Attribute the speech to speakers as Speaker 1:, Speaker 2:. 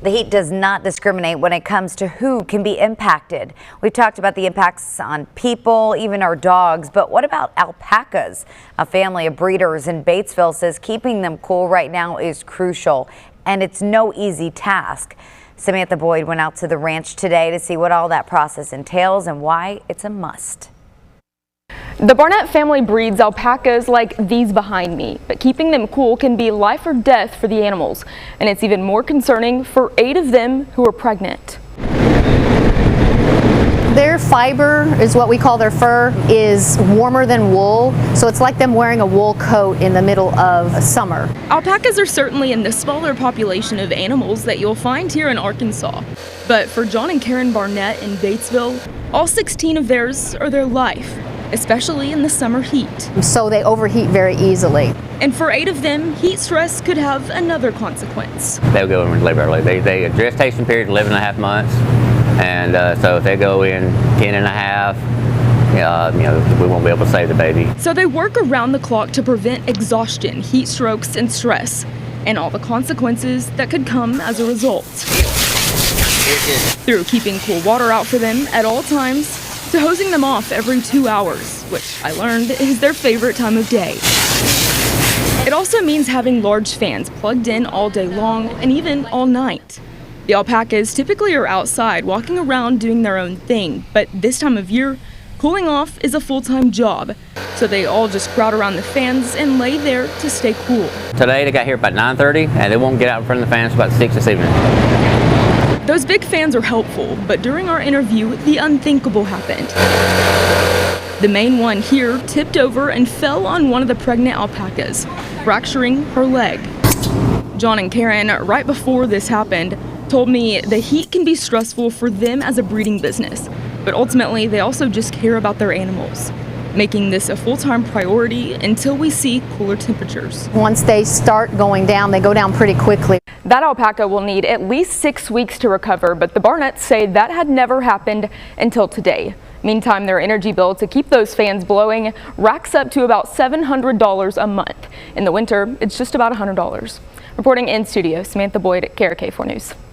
Speaker 1: The heat does not discriminate when it comes to who can be impacted. We've talked about the impacts on people, even our dogs, but what about alpacas? A family of breeders in Batesville says keeping them cool right now is crucial, and it's no easy task. Samantha Boyd went out to the ranch today to see what all that process entails and why it's a must.
Speaker 2: The Barnett family breeds alpacas like these behind me, but keeping them cool can be life or death for the animals, and it's even more concerning for 8 of them who are pregnant.
Speaker 3: Their fiber is what we call their fur, is warmer than wool, so it's like them wearing a wool coat in the middle of summer.
Speaker 2: Alpacas are certainly in the smaller population of animals that you'll find here in Arkansas, but for John and Karen Barnett in Batesville, all 16 of theirs are their life, especially in the summer heat.
Speaker 3: So they overheat very easily.
Speaker 2: And for 8 of them, heat stress could have another consequence.
Speaker 4: They'll go in and live early. They gestation period 11.5 months, and so if they go in 10.5, we won't be able to save the baby. So they work around the clock to prevent exhaustion, heat strokes, and stress, and all the consequences that could come as a result. Through keeping cool water out for them at all times, to hosing them off every 2 hours, which I learned is their favorite time of day. It also means having large fans plugged in all day long and even all night. The alpacas typically are outside walking around doing their own thing, but this time of year, cooling off is a full-time job. So they all just crowd around the fans and lay there to stay cool. Today they got here about 9:30 and they won't get out in front of the fans about 6 this evening. Those big fans are helpful, but during our interview, the unthinkable happened. The main one here tipped over and fell on one of the pregnant alpacas, fracturing her leg. John and Karen, right before this happened, told me the heat can be stressful for them as a breeding business, but ultimately they also just care about their animals, making this a full-time priority until we see cooler temperatures.
Speaker 3: Once they start going down, they go down pretty quickly.
Speaker 2: That alpaca will need at least 6 weeks to recover, but the Barnetts say that had never happened until today. Meantime, their energy bill to keep those fans blowing racks up to about $700 a month. In the winter, it's just about $100. Reporting in studio, Samantha Boyd, KARK 4 News.